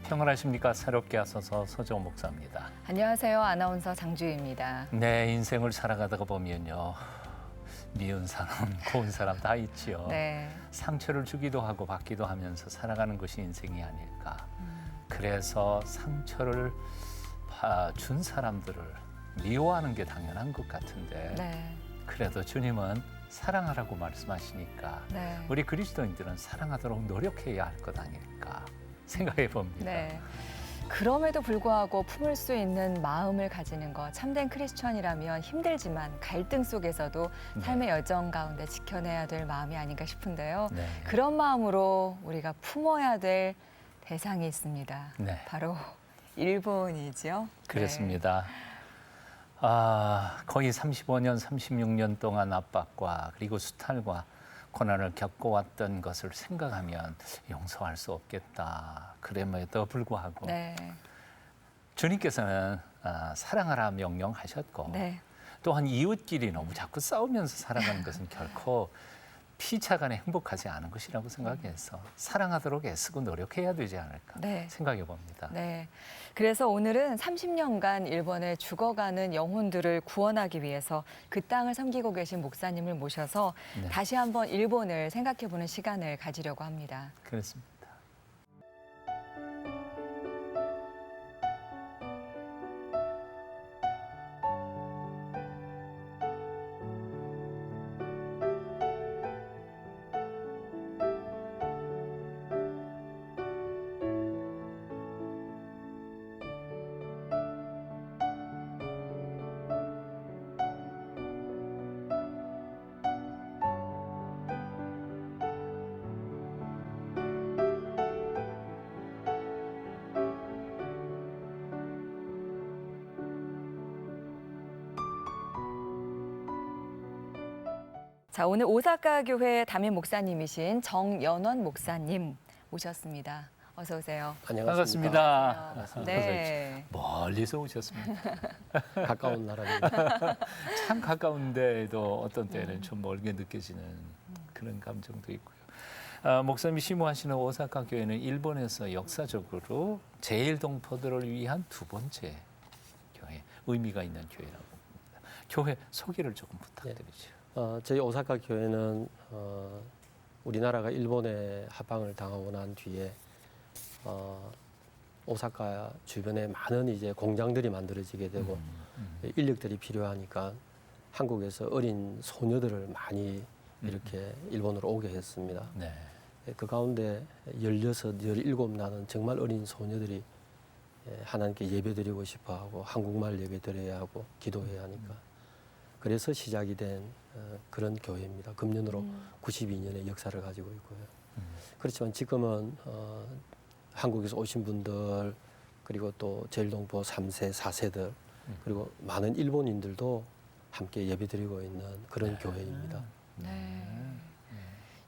평안하십니까? 새롭게 하소서 서정 목사입니다. 안녕하세요. 아나운서 장주희입니다. 네, 인생을 살아가다가 보면요. 미운 사람, 고운 사람 다 있지요. 네. 상처를 주기도 하고 받기도 하면서 살아가는 것이 인생이 아닐까. 그래서 상처를 준 사람들을 미워하는 게 당연한 것 같은데 네. 그래도 주님은 사랑하라고 말씀하시니까 네. 우리 그리스도인들은 사랑하도록 노력해야 할 것 아닐까 생각해 봅니다. 네. 그럼에도 불구하고 품을 수 있는 마음을 가지는 것, 참된 크리스천이라면 힘들지만 갈등 속에서도 삶의 여정 가운데 지켜내야 될 마음이 아닌가 싶은데요. 네. 그런 마음으로 우리가 품어야 될 대상이 있습니다. 네. 바로 일본이죠. 그렇습니다. 거의 35년, 36년 동안 압박과 그리고 수탈과 고난을 겪어왔던 것을 생각하면 용서할 수 없겠다. 그럼에도 불구하고 네. 주님께서는 사랑하라 명령하셨고 네. 또한 이웃끼리 너무 자꾸 싸우면서 살아가는 것은 결코 피차간에 행복하지 않은 것이라고 생각해서 사랑하도록 애쓰고 노력해야 되지 않을까 네. 생각해 봅니다. 네. 그래서 오늘은 30년간 일본에 죽어가는 영혼들을 구원하기 위해서 그 땅을 섬기고 계신 목사님을 모셔서 네. 다시 한번 일본을 생각해보는 시간을 가지려고 합니다. 그렇습니다. 자, 오늘 오사카 교회 담임 목사님이신 정연원 목사님 모셨습니다. 어서 오세요. 반갑습니다. 네. 멀리서 오셨습니다. 가까운 나라입니다. 참 가까운데도 어떤 때는 좀 멀게 느껴지는 그런 감정도 있고요. 목사님이 심호하시는 오사카 교회는 일본에서 역사적으로 제일동포들을 위한 두 번째 교회, 의미가 있는 교회라고 봅니다. 교회 소개를 조금 부탁드리죠. 저희 오사카 교회는 우리나라가 일본에 합방을 당하고 난 뒤에 오사카 주변에 많은 이제 공장들이 만들어지게 되고 인력들이 필요하니까 한국에서 어린 소녀들을 많이 이렇게 일본으로 오게 했습니다. 네. 그 가운데 16, 17 나는 정말 어린 소녀들이 하나님께 예배드리고 싶어하고 한국말 예배드려야 하고 기도해야 하니까 그래서 시작이 된 그런 교회입니다. 금년으로 92년의 역사를 가지고 있고요. 그렇지만 지금은 한국에서 오신 분들 그리고 또 제일동포 3세, 4세들 그리고 많은 일본인들도 함께 예배드리고 있는 그런 교회입니다. 네.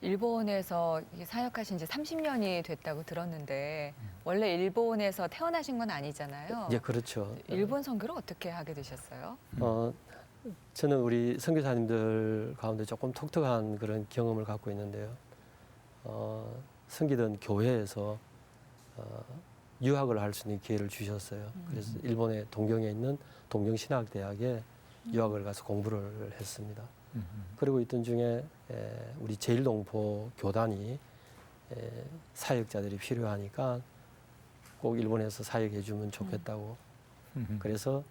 일본에서 사역하신 지 30년이 됐다고 들었는데 원래 일본에서 태어나신 건 아니잖아요. 예, 그렇죠. 일본 선교를 어떻게 하게 되셨어요? 저는 우리 선교사님들 가운데 조금 독특한 그런 경험을 갖고 있는데요. 섬기던 교회에서 유학을 할 수 있는 기회를 주셨어요. 그래서 일본의 동경에 있는 동경신학대학에 유학을 가서 공부를 했습니다. 그리고 있던 중에 우리 제일동포 교단이 사역자들이 필요하니까 꼭 일본에서 사역해 주면 좋겠다고 그래서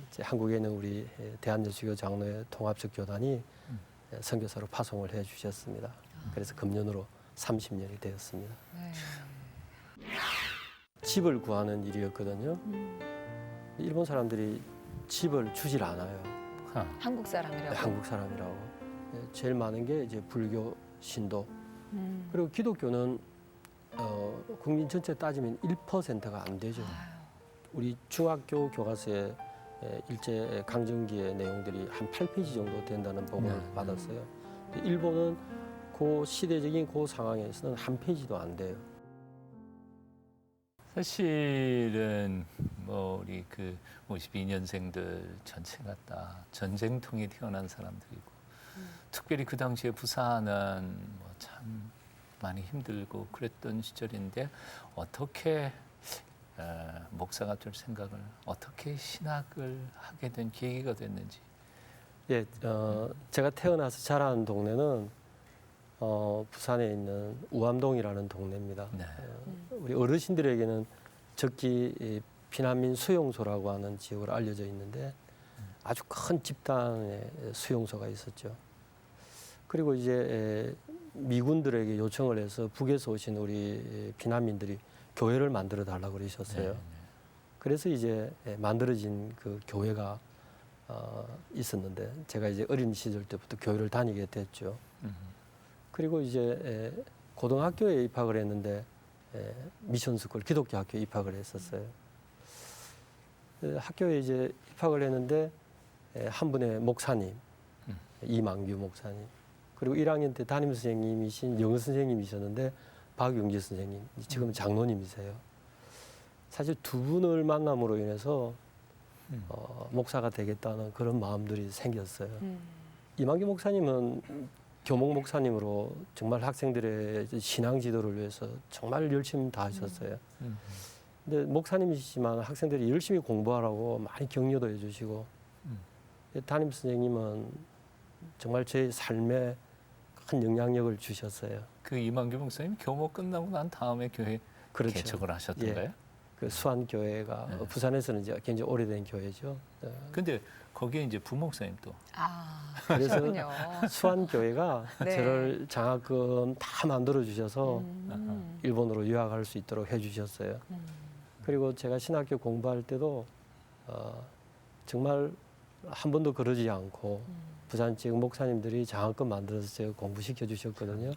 이제 한국에 있는 우리 대한여수교 장로회 통합적 교단이 선교사로 파송을 해 주셨습니다. 그래서 금년으로 30년이 되었습니다. 네. 집을 구하는 일이었거든요. 일본 사람들이 집을 주질 않아요. 한국 사람이라고. 한국 사람이라고. 제일 많은 게 이제 불교, 신도. 그리고 기독교는 국민 전체 따지면 1%가 안 되죠. 우리 중학교 교과서에 일제 강점기의 내용들이 한 8페이지 정도 된다는 보고를 받았어요. 근데 일본은 그 시대적인 그 상황에서는 한 페이지도 안 돼요. 사실은 우리 그 52년생들 전체가 다 전쟁통에 태어난 사람들이고 특별히 그 당시에 부산은 참 많이 힘들고 그랬던 시절인데 어떻게 목사가 될 생각을 어떻게 신학을 하게 된 계기가 됐는지. 예, 제가 태어나서 자란 동네는 부산에 있는 우암동이라는 동네입니다. 네. 우리 어르신들에게는 적기 피난민 수용소라고 하는 지역으로 알려져 있는데 아주 큰 집단의 수용소가 있었죠. 그리고 이제 미군들에게 요청을 해서 북에서 오신 우리 피난민들이 교회를 만들어 달라고 그러셨어요. 네. 그래서 이제 만들어진 그 교회가 있었는데 제가 이제 어린 시절 때부터 교회를 다니게 됐죠. 그리고 이제 고등학교에 입학을 했는데 미션스쿨 기독교 학교에 입학을 했었어요. 학교에 이제 입학을 했는데 한 분의 목사님, 이만규 목사님, 그리고 1학년 때 담임 선생님이신 영어 선생님이셨는데 박용지 선생님, 지금 장로님이세요. 사실 두 분을 만남으로 인해서 목사가 되겠다는 그런 마음들이 생겼어요. 이만규 목사님은 교목 목사님으로 정말 학생들의 신앙 지도를 위해서 정말 열심히 다 하셨어요. 근데 목사님이시지만 학생들이 열심히 공부하라고 많이 격려도 해주시고 담임 선생님은 정말 제 삶에 큰 영향력을 주셨어요. 그 이만규 목사님 교목 끝나고 난 다음에 교회 그렇죠. 개척을 하셨던가요? 그 수안교회가 네. 부산에서는 이제 굉장히 오래된 교회죠. 근데 거기에 이제 부목사님도. 그래서 그렇군요. 수안교회가 네. 저를 장학금 다 만들어 주셔서 일본으로 유학할 수 있도록 해주셨어요. 그리고 제가 신학교 공부할 때도 정말 한 번도 그러지 않고 부산 지역 목사님들이 장학금 만들어서 제가 공부시켜 주셨거든요.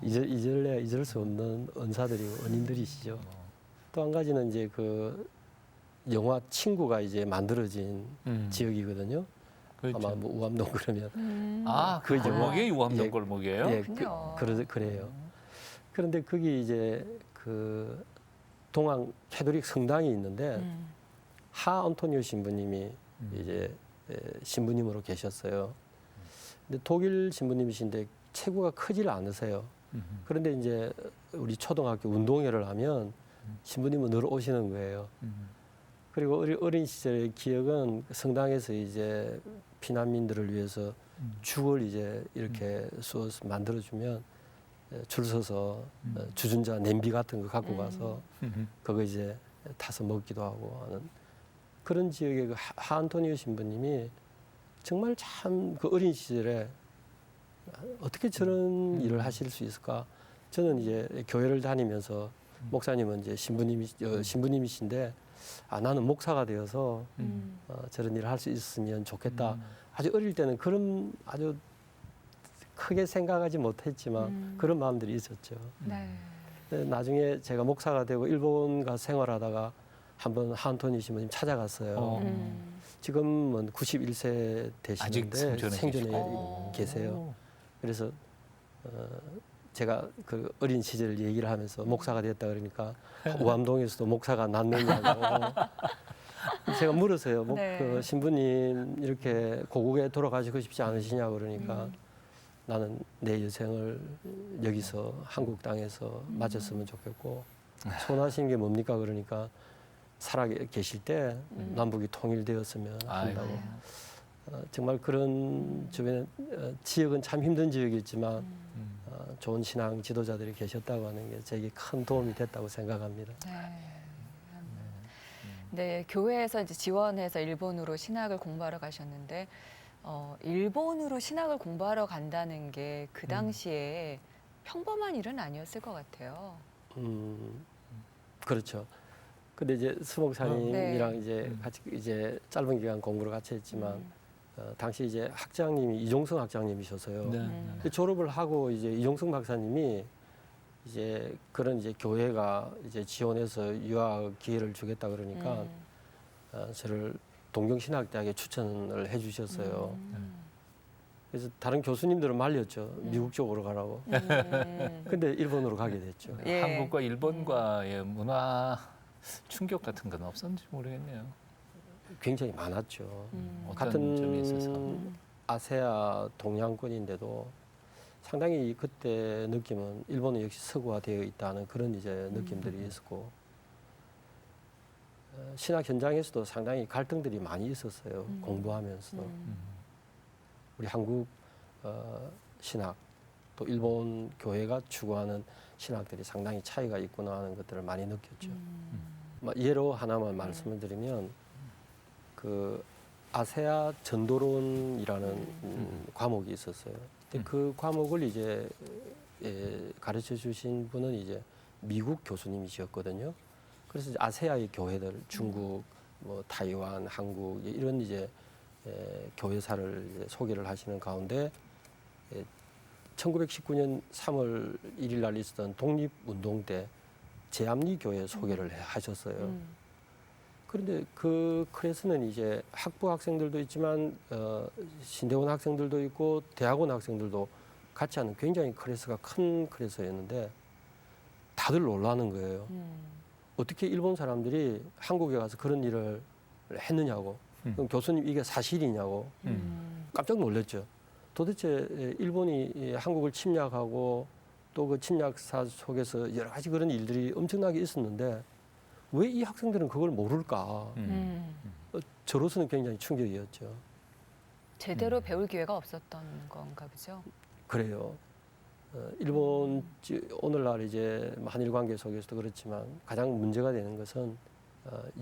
잊을 수 없는 은사들이고 은인들이시죠. 또 한 가지는 이제 그 영화 친구가 이제 만들어진 지역이거든요. 그렇죠. 아마 뭐 우암동 그러면 그 그죠. 골목이 우암동 예. 골목이에요? 예, 그렇군요. 그래요. 그런데 거기 이제 그 동안 캐톨릭 성당이 있는데 하 안토니오 신부님이 이제 신부님으로 계셨어요. 근데 독일 신부님이신데 체구가 크질 않으세요. 그런데 이제 우리 초등학교 운동회를 하면 신부님은 늘 오시는 거예요. 그리고 어린 시절의 기억은 성당에서 이제 피난민들을 위해서 죽을 이제 이렇게 쑤어서 만들어주면 줄 서서 주전자 냄비 같은 거 갖고 가서 그거 이제 타서 먹기도 하고 하는 그런 지역의 그 하안토니오 신부님이 정말 참 그 어린 시절에 어떻게 저런 일을 하실 수 있을까? 저는 이제 교회를 다니면서 목사님은 이제 신부님이신데 나는 목사가 되어서 저런 일을 할 수 있으면 좋겠다. 아주 어릴 때는 그런 아주 크게 생각하지 못했지만 그런 마음들이 있었죠. 네. 나중에 제가 목사가 되고 일본 가 생활하다가 한번 하안토니 신부님 찾아갔어요. 지금은 91세 아직 되시는데 생존해 계세요. 그래서 제가 그 어린 시절 얘기를 하면서 목사가 됐다 그러니까 우암동에서도 목사가 났느냐고 제가 물었어요. 네. 그 신부님 이렇게 고국에 돌아가시고 싶지 않으시냐고 그러니까 나는 내 여생을 여기서 한국 땅에서 마쳤으면 좋겠고 손하신 게 뭡니까 그러니까 살아 계실 때 남북이 통일되었으면 한다고. 정말 그런 주변에 지역은 참 힘든 지역이었지만 좋은 신앙 지도자들이 계셨다고 하는 게 제게 큰 도움이 됐다고 생각합니다. 네, 교회에서 이제 지원해서 일본으로 신학을 공부하러 가셨는데 일본으로 신학을 공부하러 간다는 게 그 당시에 평범한 일은 아니었을 것 같아요. 그렇죠. 근데 이제 수목사님이랑 네. 이제 같이 이제 짧은 기간 공부를 같이 했지만 당시 이제 학장님이 이종성 학장님이셔서요. 네. 졸업을 하고 이제 이종성 박사님이 이제 그런 이제 교회가 이제 지원해서 유학 기회를 주겠다 그러니까 저를 동경신학대학에 추천을 해주셨어요. 그래서 다른 교수님들은 말렸죠. 미국 쪽으로 가라고. 근데 일본으로 가게 됐죠. 예. 한국과 일본과의 문화 충격 같은 건 없었는지 모르겠네요. 굉장히 많았죠. 어떤 점이 있어서? 같은 아세아 동양권인데도 상당히 그때 느낌은 일본은 역시 서구화되어 있다는 그런 이제 느낌들이 있었고 신학 현장에서도 상당히 갈등들이 많이 있었어요. 공부하면서도. 우리 한국 신학 또 일본 교회가 추구하는 신학들이 상당히 차이가 있구나 하는 것들을 많이 느꼈죠. 예로 하나만 말씀을 드리면 그 아세아 전도론이라는 과목이 있었어요. 근데 그 과목을 이제 가르쳐 주신 분은 이제 미국 교수님이셨거든요. 그래서 이제 아세아의 교회들, 중국, 뭐 타이완, 한국 이런 이제 교회사를 이제 소개를 하시는 가운데 1919년 3월 1일 날 있었던 독립운동 때 제암리 교회 소개를 하셨어요. 그런데 그 클래스는 이제 학부 학생들도 있지만 신대원 학생들도 있고 대학원 학생들도 같이 하는 굉장히 클래스가 큰 클래스였는데 다들 놀라는 거예요. 어떻게 일본 사람들이 한국에 가서 그런 일을 했느냐고. 그럼 교수님 이게 사실이냐고. 깜짝 놀랐죠. 도대체 일본이 한국을 침략하고 또 그 침략사 속에서 여러 가지 그런 일들이 엄청나게 있었는데 왜 이 학생들은 그걸 모를까? 저로서는 굉장히 충격이었죠. 제대로 배울 기회가 없었던 건가 보죠. 그래요. 일본 오늘날 이제 한일 관계 속에서도 그렇지만 가장 문제가 되는 것은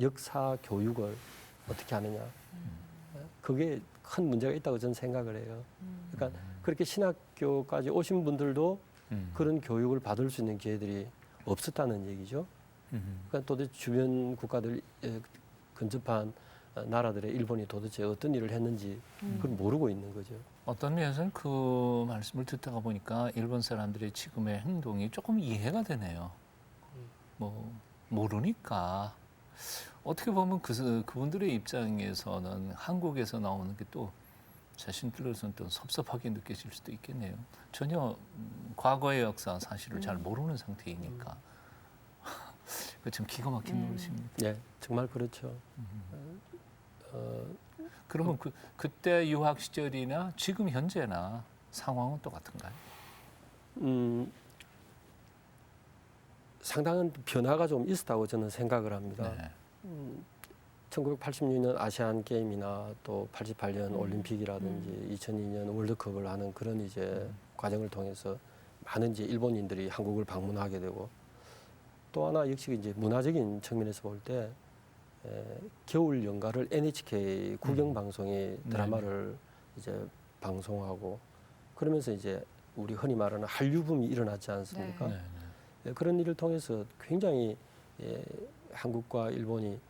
역사 교육을 어떻게 하느냐. 그게 큰 문제가 있다고 저는 생각을 해요. 그러니까 그렇게 신학교까지 오신 분들도 그런 교육을 받을 수 있는 기회들이 없었다는 얘기죠. 그러니까 도대체 주변 국가들 근접한 나라들의 일본이 도대체 어떤 일을 했는지 그걸 모르고 있는 거죠. 어떤 면에서는 그 말씀을 듣다가 보니까 일본 사람들의 지금의 행동이 조금 이해가 되네요. 뭐 모르니까 어떻게 보면 그분들의 입장에서는 한국에서 나오는 게 또 자신들로서는 또 섭섭하게 느껴질 수도 있겠네요. 전혀 과거의 역사 사실을 잘 모르는 상태이니까. 그 참 기가 막힌 노릇입니다. 네, 정말 그렇죠. 그러면 그때 유학 시절이나 지금 현재나 상황은 똑같은가요? 상당한 변화가 좀 있었다고 저는 생각을 합니다. 네. 1986년 아시안 게임이나 또 88년 올림픽이라든지 2002년 월드컵을 하는 그런 이제 과정을 통해서 많은 이제 일본인들이 한국을 방문하게 되고 또 하나 역시 이제 문화적인 측면에서 볼 때 겨울 연가를 NHK 국영 방송이 드라마를 이제 방송하고 그러면서 이제 우리 흔히 말하는 한류 붐이 일어났지 않습니까? 네. 그런 일을 통해서 굉장히 한국과 일본이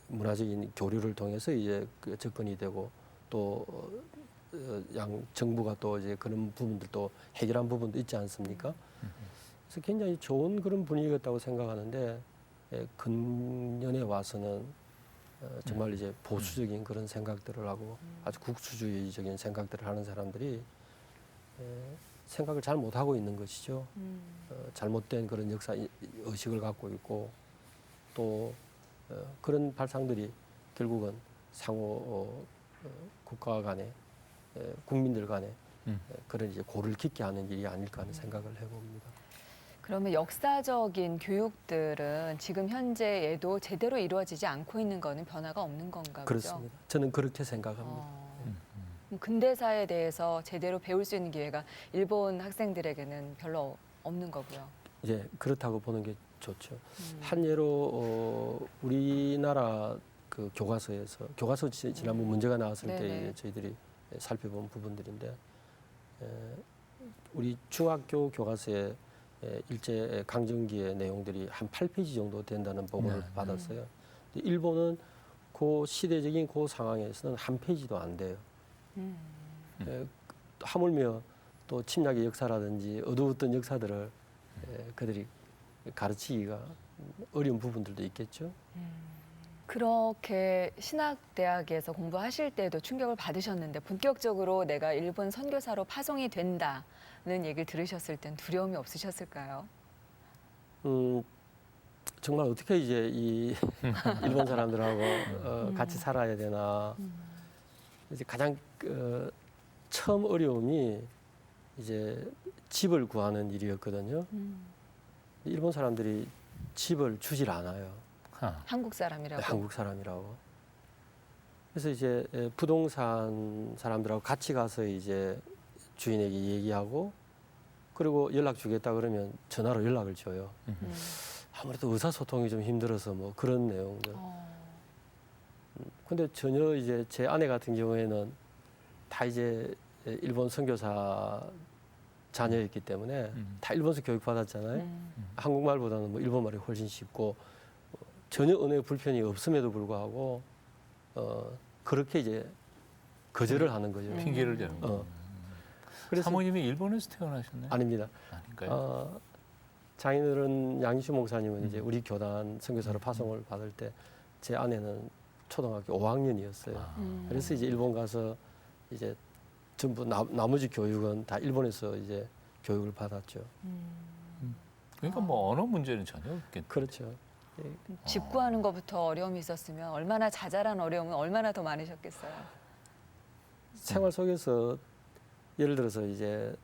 문화적인 교류를 통해서 이제 접근이 되고 또 양 정부가 또 이제 그런 부분들도 해결한 부분도 있지 않습니까? 그래서 굉장히 좋은 그런 분위기였다고 생각하는데 근년에 와서는 정말 이제 보수적인 그런 생각들을 하고 아주 국수주의적인 생각들을 하는 사람들이 생각을 잘 못하고 있는 것이죠. 잘못된 그런 역사 의식을 갖고 있고 또 그런 발상들이 결국은 상호 국가 간에 국민들 간에 그런 이제 고를 깊게 하는 일이 아닐까 하는 생각을 해봅니다. 그러면 역사적인 교육들은 지금 현재에도 제대로 이루어지지 않고 있는 거는 변화가 없는 건가 보죠? 그렇습니다. 저는 그렇게 생각합니다. 근대사에 대해서 제대로 배울 수 있는 기회가 일본 학생들에게는 별로 없는 거고요. 예, 그렇다고 보는 게 좋죠. 한 예로 우리나라 그 교과서 지난번 문제가 나왔을 네네. 때 저희들이 살펴본 부분들인데 우리 중학교 교과서에 일제 강점기의 내용들이 한 8페이지 정도 된다는 보고를 받았어요. 근데 일본은 그 시대적인 그 상황에서는 한 페이지도 안 돼요. 하물며 또 침략의 역사라든지 어두웠던 역사들을 그들이 가르치기가 어려운 부분들도 있겠죠. 그렇게 신학대학에서 공부하실 때도 충격을 받으셨는데 본격적으로 내가 일본 선교사로 파송이 된다는 얘기를 들으셨을 땐 두려움이 없으셨을까요? 정말 어떻게 이제 이 일본 사람들하고 같이 살아야 되나. 이제 가장 처음 어려움이 이제 집을 구하는 일이었거든요. 일본 사람들이 집을 주질 않아요. 한국 사람이라고. 한국 사람이라고. 그래서 이제 부동산 사람들하고 같이 가서 이제 주인에게 얘기하고 그리고 연락 주겠다 그러면 전화로 연락을 줘요. 음. 아무래도 의사소통이 좀 힘들어서 뭐 그런 내용들. 어. 근데 전혀 이제 제 아내 같은 경우에는 다 이제 일본 선교사 자녀였기 때문에 다 일본서 교육 받았잖아요. 한국말보다는 뭐 일본말이 훨씬 쉽고 전혀 언어에 불편이 없음에도 불구하고 그렇게 이제 거절을 하는 거죠. 핑계를 대는 거. 그래서 사모님이 일본에서 태어나셨나요? 아닙니다. 아닌가요? 장인어른 양희수 목사님은 이제 우리 교단 선교사로 파송을 받을 때 제 아내는 초등학교 5학년이었어요. 그래서 이제 일본 가서 이제 전부 나머지 교육은 다 일본에서 이제 교육을 받았죠. 그러니까 뭐 언어 문제는 전혀 없겠네요. 그렇죠. 집 구하는 것부터 어려움이 있었으면 얼마나 자잘한 어려움은 얼마나 더 많으셨겠어요. 생활 속에서 예를 들어서 이제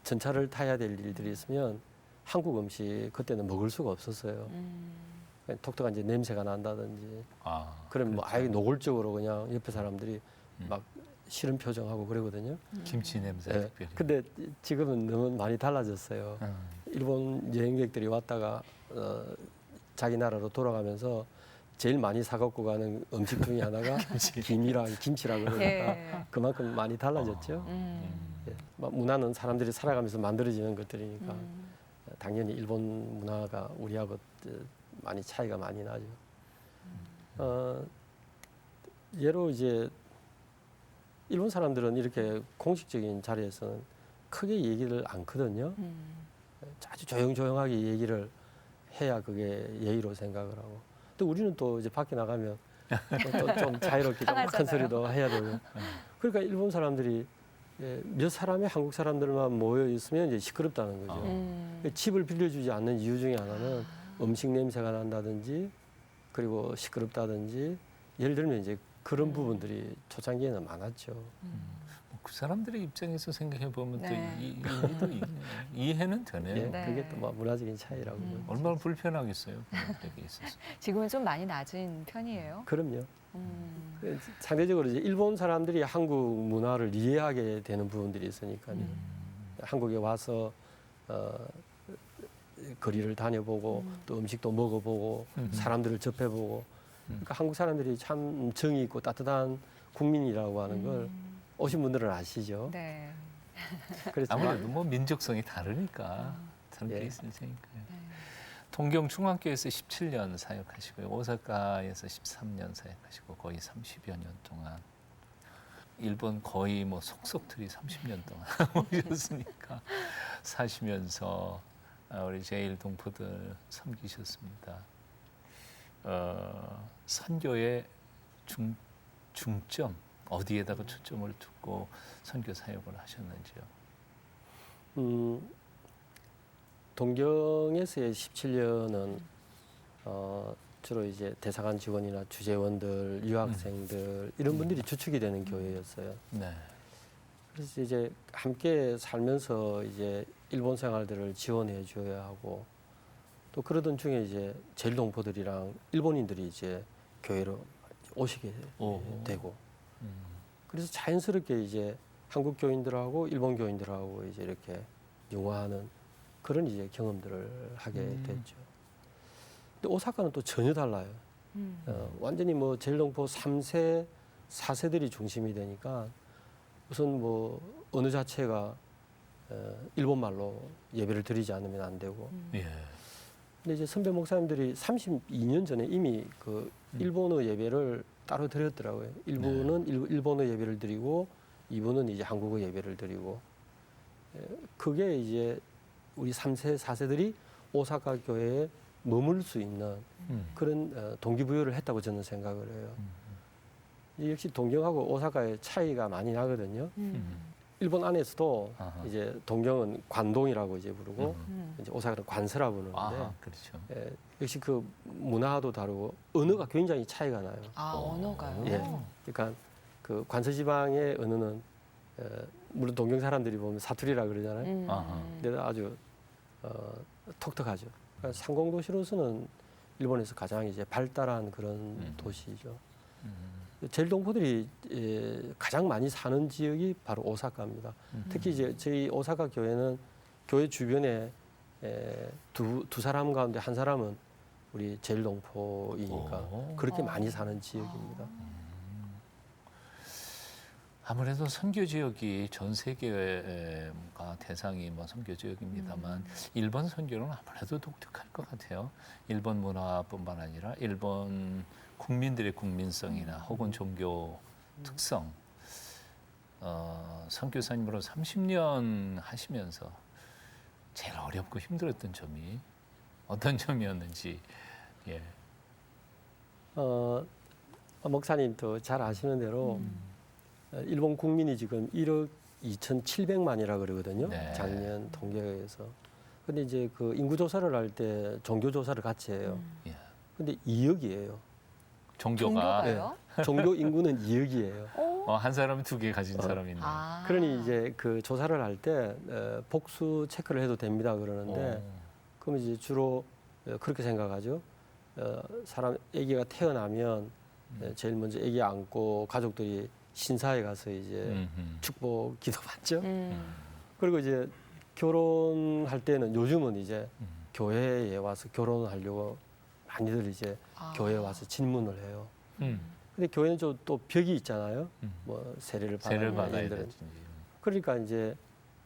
전차를 타야 될 일들이 있으면 한국 음식 그때는 먹을 수가 없었어요. 독특한 이제 냄새가 난다든지 그럼 뭐 아예 노골적으로 그냥 옆에 사람들이 막 싫은 표정하고 그러거든요. 김치 냄새 네. 특별히. 근데 지금은 너무 많이 달라졌어요. 일본 여행객들이 왔다가 자기 나라로 돌아가면서 제일 많이 사갖고 가는 음식 중에 하나가 김이랑 김치라 그러니까 예. 그만큼 많이 달라졌죠. 예. 문화는 사람들이 살아가면서 만들어지는 것들이니까 당연히 일본 문화가 우리하고 많이 차이가 많이 나죠. 예로 이제 일본 사람들은 이렇게 공식적인 자리에서는 크게 얘기를 않거든요. 아주 조용조용하게 얘기를 해야 그게 예의로 생각을 하고. 또 우리는 또 이제 밖에 나가면 또 좀 자유롭게 좀 큰 소리도 해야 되고. 그러니까 일본 사람들이 몇 사람의 한국 사람들만 모여 있으면 이제 시끄럽다는 거죠. 집을 빌려주지 않는 이유 중에 하나는 음식 냄새가 난다든지 그리고 시끄럽다든지 예를 들면 이제 그런 부분들이 초창기에는 많았죠. 그 사람들의 입장에서 생각해 보면 네. 또 의미도 있네요. 이해는 되네요. 예, 네. 그게 또 뭐 문화적인 차이라고. 얼마나 불편하겠어요. 그런 데에 있어서. 지금은 좀 많이 낮은 편이에요. 그럼요. 상대적으로 이제 일본 사람들이 한국 문화를 이해하게 되는 부분들이 있으니까요. 한국에 와서 거리를 다녀보고 또 음식도 먹어보고 사람들을 접해보고 그러니까 한국 사람들이 참 정이 있고 따뜻한 국민이라고 하는 걸 오신 분들은 아시죠. 네. 그래서 아무래도 뭐 민족성이 다르니까 그런 게 예. 있을 테니까요. 동경 중학교에서 17년 사역하시고요. 오사카에서 13년 사역하시고 거의 30여 년 동안 일본 거의 뭐 속속들이 30년 동안 오셨으니까 사시면서 우리 제일 동포들 섬기셨습니다. 선교의 중점 어디에다가 초점을 두고 선교 사역을 하셨는지요? 동경에서의 17년은 주로 이제 대사관 직원이나 주재원들, 유학생들 이런 분들이 주축이 되는 교회였어요. 네. 그래서 이제 함께 살면서 이제 일본 생활들을 지원해 줘야 하고 또 그러던 중에 이제 제일 동포들이랑 일본인들이 이제 교회로 오시게 되고 그래서 자연스럽게 이제 한국 교인들하고 일본 교인들하고 이제 이렇게 융화하는 그런 이제 경험들을 하게 됐죠. 근데 오사카는 또 전혀 달라요. 완전히 뭐 제일 동포 3세, 4세들이 중심이 되니까 우선 뭐 어느 자체가 일본말로 예배를 드리지 않으면 안 되고. 예. 근데 이제 선배 목사님들이 32년 전에 이미 그 일본어 예배를 따로 드렸더라고요. 일부는 일본어 예배를 드리고 2부는 이제 한국어 예배를 드리고 그게 이제 우리 3세, 4세들이 오사카 교회에 머물 수 있는 그런 동기부여를 했다고 저는 생각을 해요. 역시 동경하고 오사카의 차이가 많이 나거든요. 일본 안에서도 이제 동경은 관동이라고 이제 부르고 이제 오사카는 관서라 부르는데 그렇죠. 역시 그 문화도 다르고 언어가 굉장히 차이가 나요. 아, 언어가요? 예. 그러니까 그 관서 지방의 언어는 물론 동경 사람들이 보면 사투리라 그러잖아요. 근데 아주 독특하죠. 그러니까 상공도시로서는 일본에서 가장 이제 발달한 그런 음. 도시죠. 음. 제일동포들이 가장 많이 사는 지역이 바로 오사카입니다. 특히 이제 저희 오사카 교회는 교회 주변에 두 사람 가운데 한 사람은 우리 제일동포이니까 오. 그렇게 많이 사는 지역입니다. 아무래도 선교 지역이 전 세계가 대상이 뭐 선교 지역입니다만 일본 선교는 아무래도 독특할 것 같아요. 일본 문화뿐만 아니라 일본 국민들의 국민성이나 혹은 종교 특성. 선교사님으로 30년 하시면서 제일 어렵고 힘들었던 점이 어떤 점이었는지. 예. 목사님도 잘 아시는 대로 일본 국민이 지금 1억 2,700만이라 그러거든요. 네. 작년 통계에 의해서. 근데 이제 그 인구 조사를 할 때 종교 조사를 같이 해요. 예. 근데 2억이에요. 종교가 종교가요? 종교 인구는 2억이에요. 오. 한 사람이 두 개 가진 사람이 있네. 아. 그러니 이제 그 조사를 할 때 복수 체크를 해도 됩니다 그러는데 오. 그럼 이제 주로 그렇게 생각하죠. 사람 아기가 태어나면 제일 먼저 아기 안고 가족들이 신사에 가서 이제 축복 기도 받죠. 그리고 이제 결혼할 때는 요즘은 이제 교회에 와서 결혼하려고 많이들 이제 아. 교회에 와서 질문을 해요. 음. 근데 교회는 좀 또 벽이 있잖아요. 음. 뭐 세례를 세를 받아야 받아야 되는. 되지. 그러니까 이제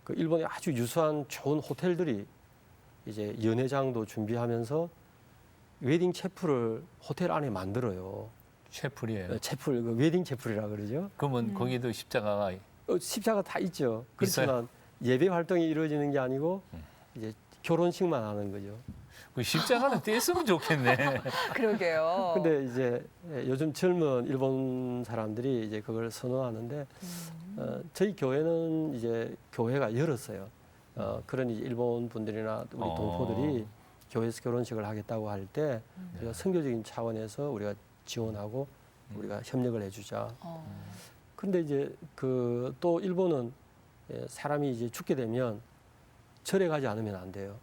그 일본에 아주 유수한 좋은 호텔들이 이제 연회장도 준비하면서 웨딩 채플을 호텔 안에 만들어요. 셰프리예요. 채플, 그 웨딩 채플이라 그러죠. 그러면 거기도 십자가가 십자가 다 있죠. 있어요? 그렇지만 예배 활동이 이루어지는 게 아니고 이제 결혼식만 하는 거죠. 그 십자가는 떼으면 좋겠네. 그러게요. 근데 이제 요즘 젊은 일본 사람들이 이제 그걸 선호하는데 저희 교회는 이제 교회가 열었어요. 그런 이제 일본 분들이나 우리 동포들이 교회에서 결혼식을 하겠다고 할 때 우리가 선교적인 차원에서 우리가 지원하고 우리가 협력을 해주자. 근데 이제 그 또 일본은 사람이 이제 죽게 되면 절에 가지 않으면 안 돼요.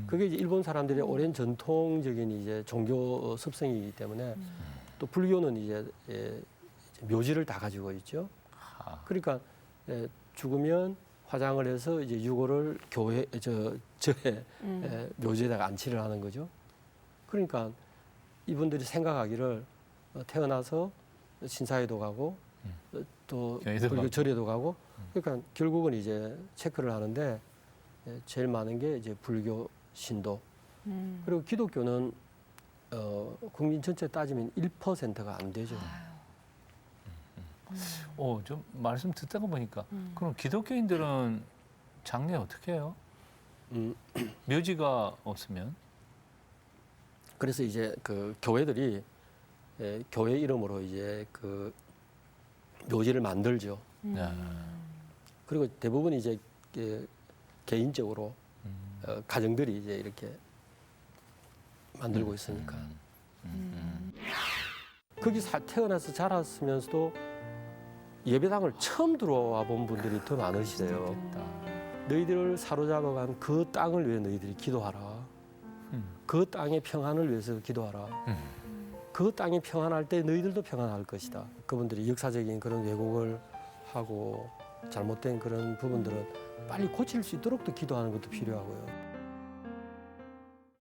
그게 이제 일본 사람들의 오랜 전통적인 이제 종교 습성이기 때문에 또 불교는 이제 묘지를 다 가지고 있죠. 아. 그러니까 죽으면 화장을 해서 이제 유골을 교회 절에 묘지에다가 안치를 하는 거죠. 그러니까 이분들이 생각하기를 태어나서 신사에도 가고 또 교회도 불교 가고. 절에도 가고 그러니까 결국은 이제 체크를 하는데 제일 많은 게 이제 불교 신도 그리고 기독교는 국민 전체 따지면 1%가 안 되죠. 좀 말씀 듣다가 보니까 그럼 기독교인들은 장례 어떻게 해요? 음, 묘지가 없으면? 그래서 이제 그 교회들이 교회 이름으로 이제 그 묘지를 만들죠. 네. 그리고 대부분 이제 개인적으로 음. 가정들이 이제 이렇게 만들고 있으니까 거기 태어나서 자랐으면서도 예배당을 처음 들어와 본 분들이 더 많으시대요. 너희들을 사로잡아간 그 땅을 위해 너희들이 기도하라. 그 땅의 평안을 위해서 기도하라. 그 땅이 평안할 때 너희들도 평안할 것이다. 그분들이 역사적인 그런 왜곡을 하고 잘못된 그런 부분들은 빨리 고칠 수 있도록 또 기도하는 것도 필요하고요.